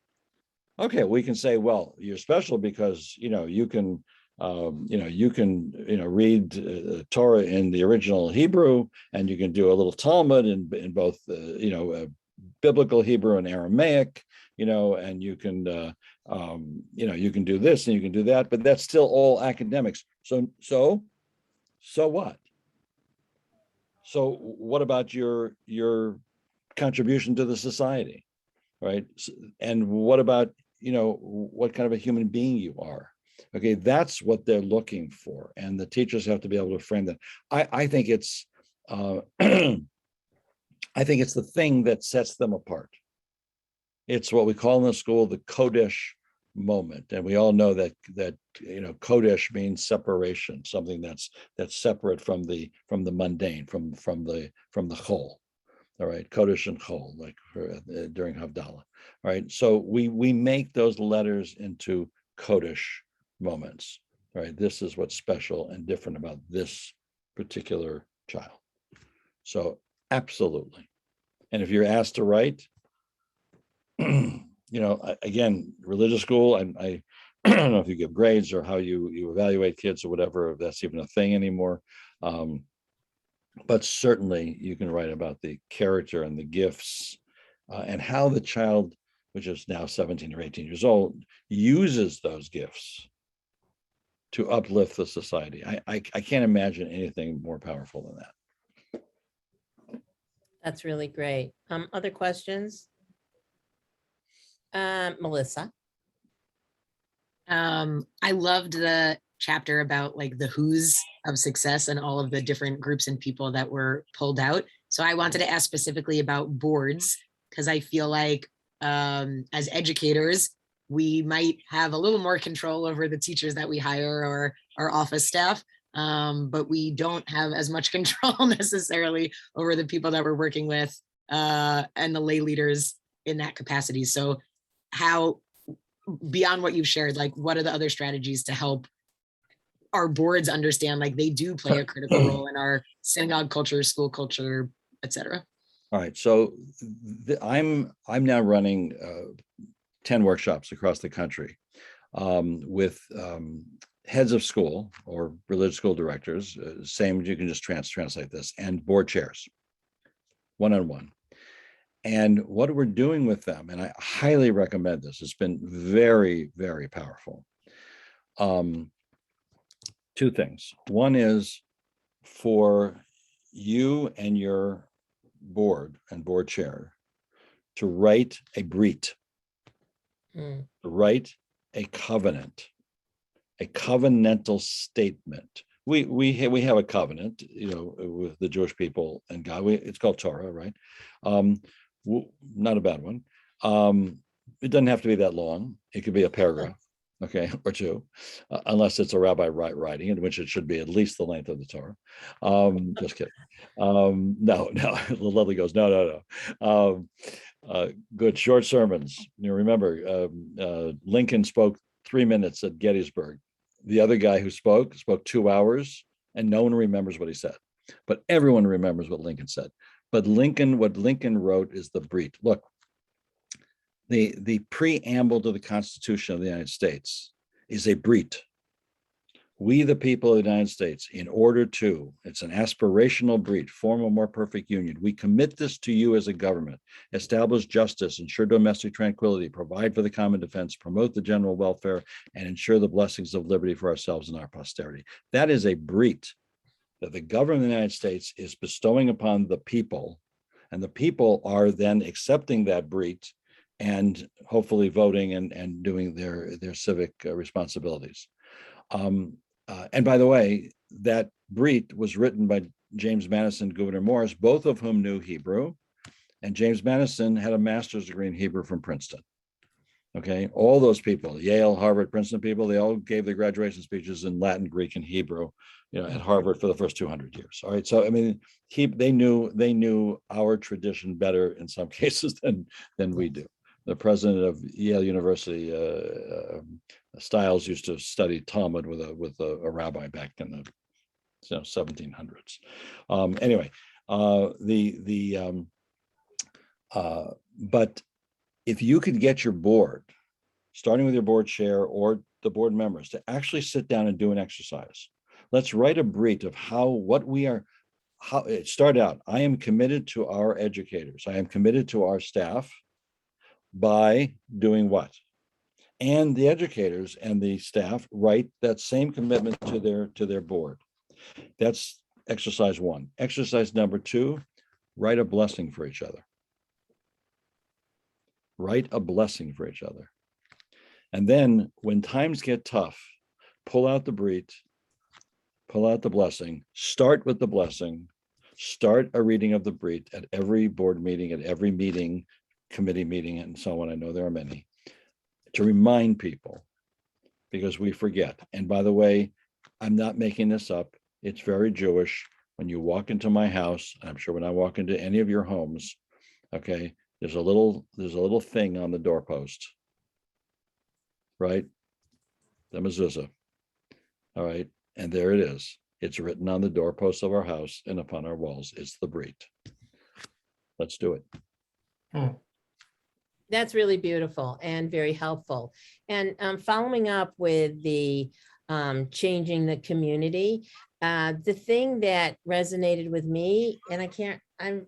Okay, we can say, well, you're special because, you can read Torah in the original Hebrew, and you can do a little Talmud in both, biblical Hebrew and Aramaic, and you can do this and you can do that, but that's still all academics. So what? So what about your contribution to the society, right? And what about, what kind of a human being you are? Okay, that's what they're looking for, and the teachers have to be able to frame that. I think it's I think it's the thing that sets them apart. It's what we call in the school the Kodesh moment, and we all know that Kodesh means separation, something that's separate from the mundane, from the whole. All right, Kodesh and Chol, like during Havdalah. All right, so we make those letters into Kodesh moments. All right, this is what's special and different about this particular child. So absolutely. And if you're asked to write, again, religious school, I don't know if you give grades or how you evaluate kids or whatever, if that's even a thing anymore. But certainly you can write about the character and the gifts and how the child, which is now 17 or 18 years old, uses those gifts to uplift the society. I can't imagine anything more powerful than that. That's really great. Other questions? Melissa. I loved the chapter about like the who's of success and all of the different groups and people that were pulled out. So I wanted to ask specifically about boards, because I feel like as educators, we might have a little more control over the teachers that we hire or our office staff, but we don't have as much control necessarily over the people that we're working with and the lay leaders in that capacity. So how, beyond what you've shared, like what are the other strategies to help our boards understand like they do play a critical role in our synagogue culture, school culture, etc.? All right, so I'm now running 10 workshops across the country with heads of school or religious school directors, same, you can just translate this, and board chairs, one-on-one. And what we're doing with them, and I highly recommend this, it's been very, very powerful. Two things. One is for you and your board and board chair to write a brit, write a covenant, a covenantal statement. We have a covenant, with the Jewish people and God. It's called Torah, right? Not a bad one. It doesn't have to be that long. It could be a paragraph, okay, or two, unless it's a rabbi writing, in which it should be at least the length of the Torah. Just kidding. No. Lovely goes, no. Good short sermons. Remember, Lincoln spoke 3 minutes at Gettysburg. The other guy who spoke 2 hours, and no one remembers what he said, but everyone remembers what Lincoln said. But what Lincoln wrote is the brit. Look, the preamble to the Constitution of the United States is a brit. We, the people of the United States, in order to, it's an aspirational breed, form a more perfect union. We commit this to you as a government, establish justice, ensure domestic tranquility, provide for the common defense, promote the general welfare, and ensure the blessings of liberty for ourselves and our posterity. That is a breed that the government of the United States is bestowing upon the people, and the people are then accepting that breed and hopefully voting and doing their civic responsibilities. And by the way, that breed was written by James Madison, Gouverneur Morris, both of whom knew Hebrew. And James Madison had a master's degree in Hebrew from Princeton. Okay, all those people, Yale, Harvard, Princeton people, they all gave their graduation speeches in Latin, Greek, and Hebrew, at Harvard for the first 200 years. All right, so I mean, they knew our tradition better in some cases than we do. The president of Yale University, Stiles, used to study Talmud with a rabbi back in the 1700s. Anyway, but if you could get your board, starting with your board chair or the board members, to actually sit down and do an exercise. Let's write a brief of how it started out. I am committed to our educators. I am committed to our staff by doing what? And the educators and the staff write that same commitment to their board. That's exercise one. Exercise number two, write a blessing for each other. Write a blessing for each other. And then when times get tough, pull out the brit, pull out the blessing, start with the blessing, start a reading of the brit at every board meeting, at every meeting, committee meeting, and so on. I know there are many, to remind people, because we forget. And by the way, I'm not making this up. It's very Jewish. When you walk into my house, I'm sure when I walk into any of your homes, okay, there's a little thing on the doorpost, right? The mezuzah. All right. And there it is. It's written on the doorpost of our house and upon our walls. It's the brit. Let's do it. That's really beautiful and very helpful. And following up with the changing the community, the thing that resonated with me, and I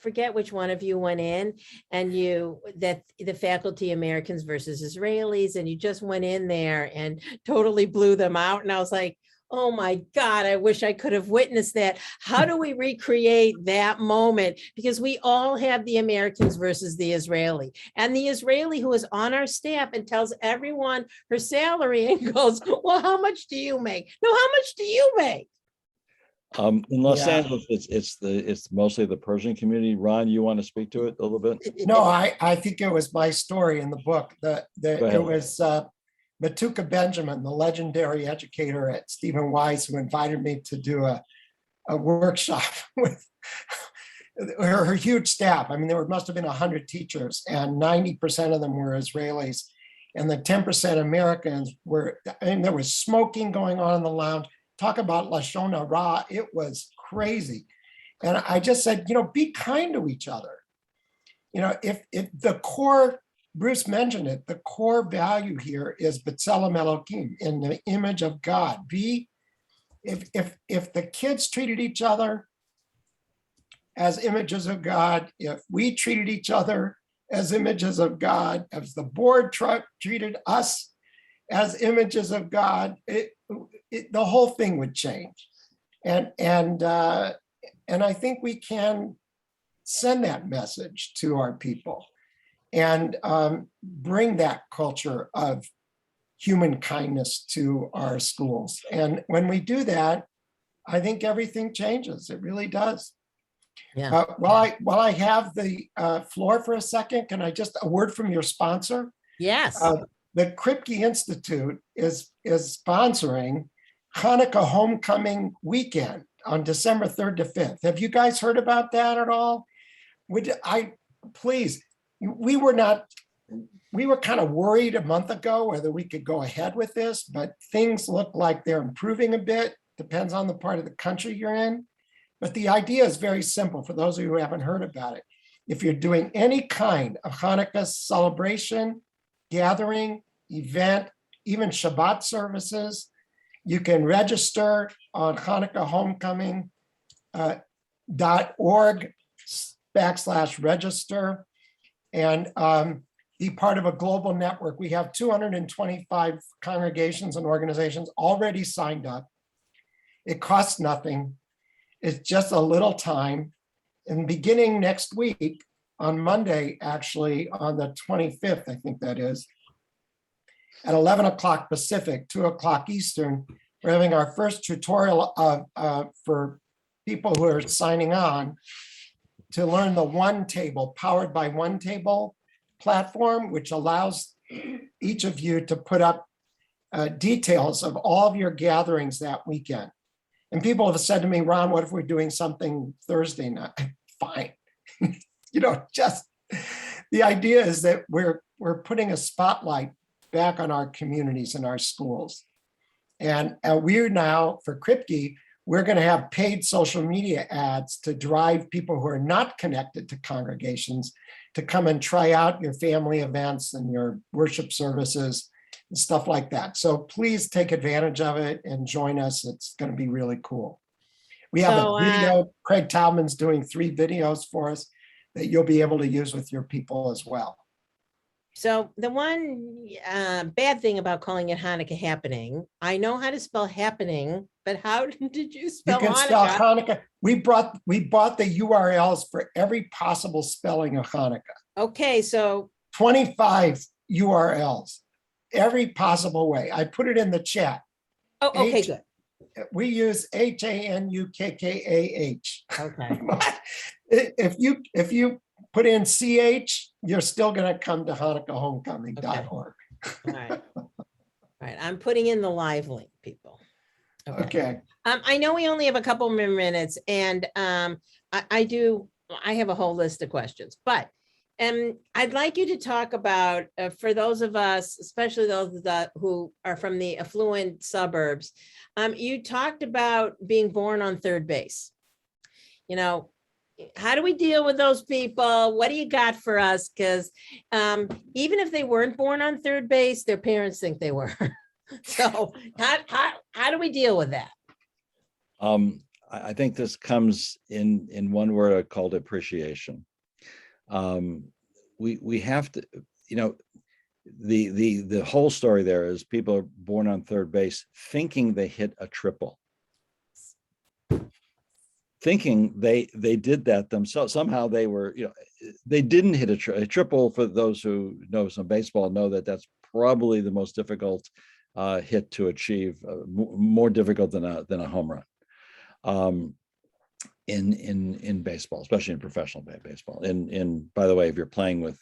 forget which one of you went in and the faculty Americans versus Israelis, and you just went in there and totally blew them out. And I was like, oh my God, I wish I could have witnessed that. How do we recreate that moment? Because we all have the Americans versus the Israeli, and the Israeli who is on our staff and tells everyone her salary and goes, well, how much do you make? No, how much do you make? Um, In Los yeah. Angeles, it's mostly the Persian community. Ron, you want to speak to it a little bit? No, I think it was my story in the book. Go It ahead. was Matuka Benjamin, the legendary educator at Stephen Wise, who invited me to do a workshop with her huge staff. I mean, there must have been 100 teachers, and 90% of them were Israelis, and the 10% Americans were. And there was smoking going on in the lounge. Talk about Lashon Hara. It was crazy. And I just said, be kind to each other. If the core, Bruce mentioned it, the core value here is B'Tselem Elohim, in the image of God. If the kids treated each other as images of God, if we treated each other as images of God, as the board treated us as images of God, the whole thing would change. And I think we can send that message to our people and bring that culture of human kindness to our schools. And when we do that, I think everything changes. It really does. Yeah. While I have the floor for a second, can I just, a word from your sponsor? Yes. The Kripke Institute is sponsoring Hanukkah Homecoming Weekend on December 3rd to 5th. Have you guys heard about that at all? Please, we were kind of worried a month ago whether we could go ahead with this, but things look like they're improving a bit. Depends on the part of the country you're in. But the idea is very simple for those of you who haven't heard about it. If you're doing any kind of Hanukkah celebration, gathering, event, even Shabbat services, You can register on HanukkahHomecoming.org/register and be part of a global network. We have 225 congregations and organizations already signed up. It costs nothing. It's just a little time. And beginning next week, on Monday, actually, on the 25th, I think that is, at 11 o'clock Pacific, 2 o'clock Eastern, we're having our first tutorial for people who are signing on to learn the One Table, powered by One Table platform, which allows each of you to put up details of all of your gatherings that weekend. And people have said to me, Ron, what if we're doing something Thursday night? Fine. Just the idea is that we're putting a spotlight back on our communities and our schools. And we're now, for Kripke, we're going to have paid social media ads to drive people who are not connected to congregations to come and try out your family events and your worship services and stuff like that. So please take advantage of it and join us. It's going to be really cool. We have a video. Craig Talman's doing 3 videos for us that you'll be able to use with your people as well. So the one bad thing about calling it Hanukkah Happening, I know how to spell happening, but how did you spell You can Hanukkah? spell Hanukkah. We bought the URLs for every possible spelling of Hanukkah. Okay, so 25 URLs, every possible way. I put it in the chat. Oh, okay, good. We use HANUKKAH. Okay. If you put in CH, you're still going to come to HanukkahHomecoming.org. All right. All right. I'm putting in the live link, people. Okay. I know we only have a couple more minutes, and I have a whole list of questions, but I'd like you to talk about, for those of us, especially those who are from the affluent suburbs, you talked about being born on third base. How do we deal with those people? What do you got for us? Because even if they weren't born on third base, their parents think they were. So how do we deal with that? I think this comes in one word called appreciation. We have to, the whole story there is people are born on third base thinking they hit a triple. Thinking they did that themselves. Somehow they were, they didn't hit a triple. For those who know some baseball, know that that's probably the most difficult hit to achieve, more difficult than a home run in baseball, especially in professional baseball. And by the way, if you're playing with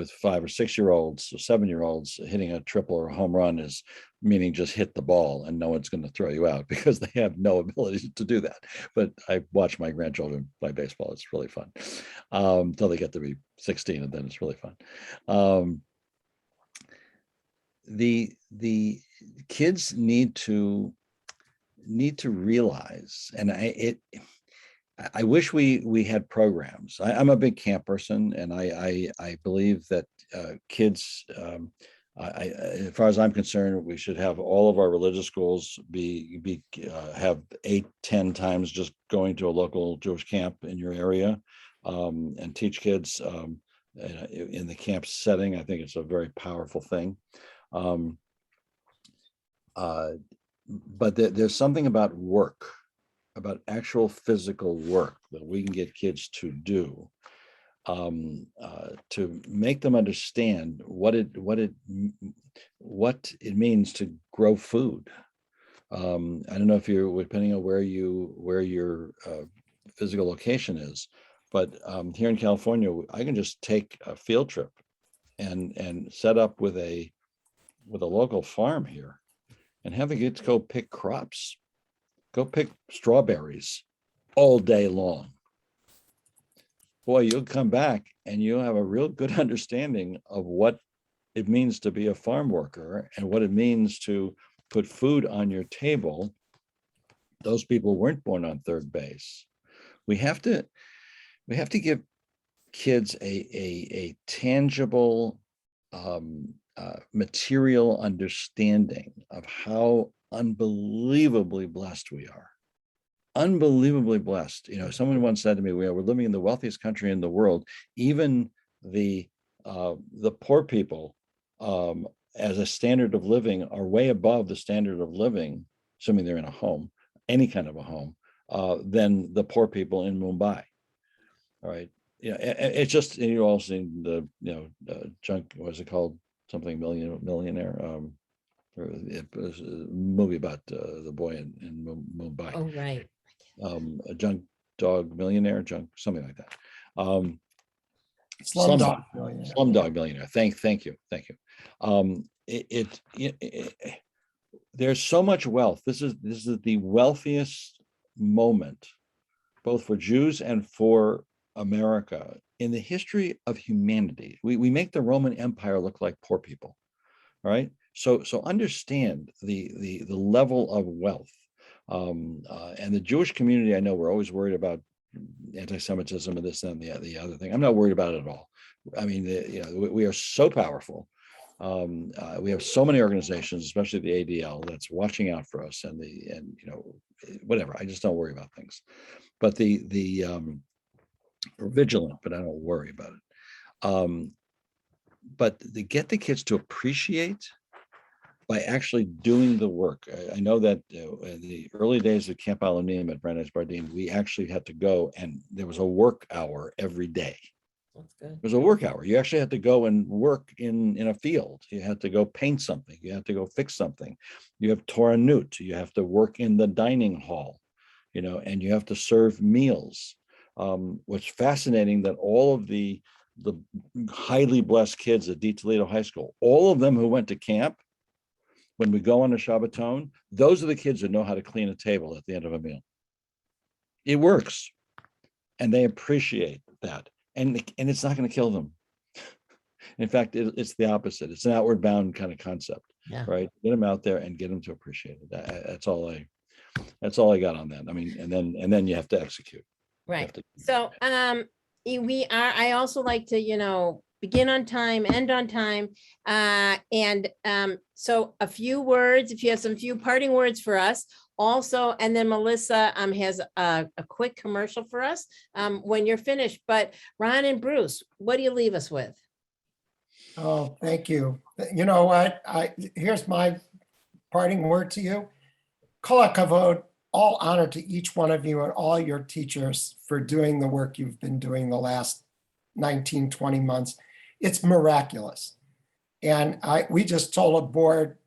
5 or 6 year olds or 7 year olds, hitting a triple or a home run is meaning just hit the ball and no one's going to throw you out because they have no ability to do that. But I watch my grandchildren play baseball. It's really fun until they get to be 16, and then it's really fun. The kids need to realize, and I wish we had programs. I'm a big camp person, and I believe that kids, as far as I'm concerned, we should have all of our religious schools have 8-10 times just going to a local Jewish camp in your area, and teach kids in the camp setting. I think it's a very powerful thing. But there's something about work, about actual physical work that we can get kids to do, to make them understand what it means to grow food. I don't know if you're, depending on where your physical location is, but here in California, I can just take a field trip and set up with a local farm here and have the kids go pick crops. Go pick strawberries all day long. Boy, you'll come back and you'll have a real good understanding of what it means to be a farm worker and what it means to put food on your table. Those people weren't born on third base. We have to give kids a tangible material understanding of how unbelievably blessed we are. Unbelievably blessed. You know, someone once said to me, we're living in the wealthiest country in the world. Even the poor people, as a standard of living, are way above the standard of living, assuming they're in a home, any kind of a home, than the poor people in Mumbai. All right. Yeah, it's just, you all seen the, junk, what's it called? Something millionaire. It was a movie about the boy in Mumbai. Oh, right. A junk dog millionaire, something like that. Slumdog Millionaire. Slumdog Millionaire. Thank you. There's so much wealth. This is the wealthiest moment, both for Jews and for America in the history of humanity. We make the Roman Empire look like poor people, right? So understand the level of wealth. And the Jewish community, I know we're always worried about anti-Semitism and this and the other thing. I'm not worried about it at all. I mean, we are so powerful. We have so many organizations, especially the ADL, that's watching out for us, and whatever. I just don't worry about things, but we're vigilant, but I don't worry about it. But to get the kids to appreciate by actually doing the work. I know that in the early days of Camp Al-Anim at Brandeis Bardeen, we actually had to go, and there was a work hour every day. That's good. It was a work hour. You actually had to go and work in a field. You had to go paint something. You had to go fix something. You have Torah Nut. You have to work in the dining hall, and you have to serve meals. What's fascinating that all of the highly blessed kids at D. Toledo High School, all of them who went to camp, when we go on a Shabbaton, those are the kids that know how to clean a table at the end of a meal. It works, and they appreciate that, and it's not going to kill them. In fact, it's the opposite. It's an outward bound kind of concept, right? Get them out there and get them to appreciate it. That's all I got on that. I mean, and then you have to execute. Right. So I also like to, begin on time, end on time. So a few words, if you have some few parting words for us also, and then Melissa has a quick commercial for us when you're finished. But Ron and Bruce, what do you leave us with? Oh, thank you. You know what? Here's my parting word to you. Kol hakavod, all honor to each one of you and all your teachers for doing the work you've been doing the last 19, 20 months. It's miraculous. And we just told a board,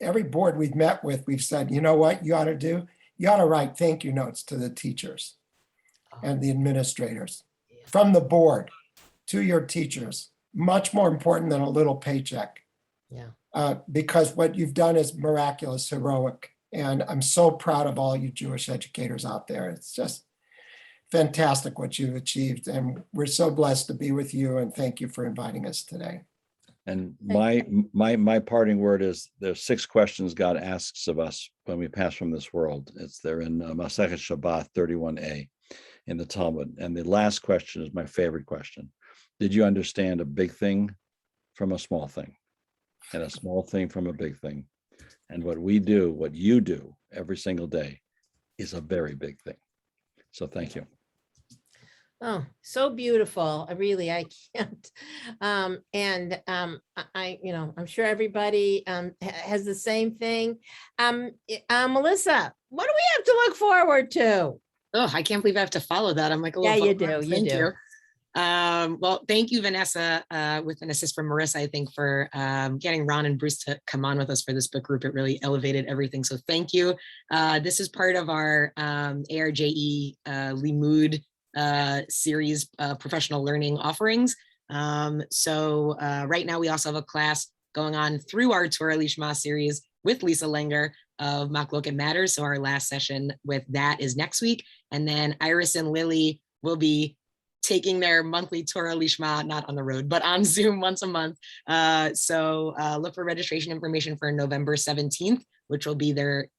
every board we've met with, we've said, you know what you ought to do? You ought to write thank you notes to the teachers and the administrators from the board to your teachers. Much more important than a little paycheck. Yeah. Because what you've done is miraculous, heroic. And I'm so proud of all you Jewish educators out there. It's just fantastic what you've achieved. And we're so blessed to be with you. And thank you for inviting us today. And my parting word is there's 6 questions God asks of us when we pass from this world. They're in Masechet Shabbat 31a in the Talmud. And the last question is my favorite question. Did you understand a big thing from a small thing, and a small thing from a big thing? And what we do, what you do every single day is a very big thing. So thank you. Oh, so beautiful. I can't. I'm sure everybody has the same thing. Melissa, what do we have to look forward to? Oh, I can't believe I have to follow that. I'm like, you do. Thank you. Well, thank you, Vanessa, with an assist from Marissa, I think, for getting Ron and Bruce to come on with us for this book group. It really elevated everything. So thank you. This is part of our ARJE Limud series professional learning offerings. So right now we also have a class going on through our Torah Lishma series with Lisa Langer of Machloket Matters. So our last session with that is next week. And then Iris and Lily will be taking their monthly Torah Lishma, not on the road, but on Zoom once a month. So look for registration information for November 17th, which will be their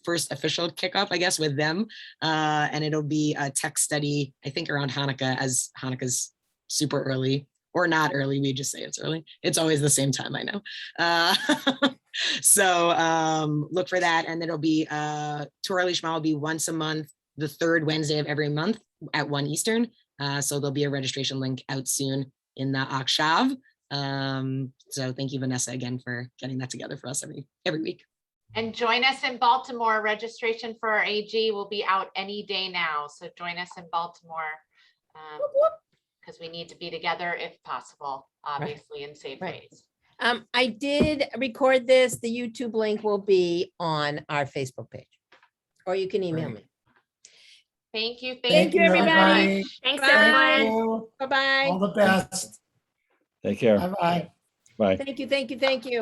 first official kickoff, I guess, with them. And it'll be a text study, I think around Hanukkah, as Hanukkah's super early. or not early. We just say it's early. It's always the same time, I know. So look for that. And it'll be, Tour Lishma will be once a month, the third Wednesday of every month at 1 Eastern. So there'll be a registration link out soon in the Akshav. So thank you, Vanessa, again, for getting that together for us every week. And join us in Baltimore. Registration for our AG will be out any day now. So join us in Baltimore because we need to be together if possible, obviously, in safe ways. I did record this. The YouTube link will be on our Facebook page, or you can email me. Thank you. Thank you, everybody. Thanks, Bye. everyone. Bye-bye. All the best. Take care. Bye-bye. Bye. Thank you, thank you, thank you.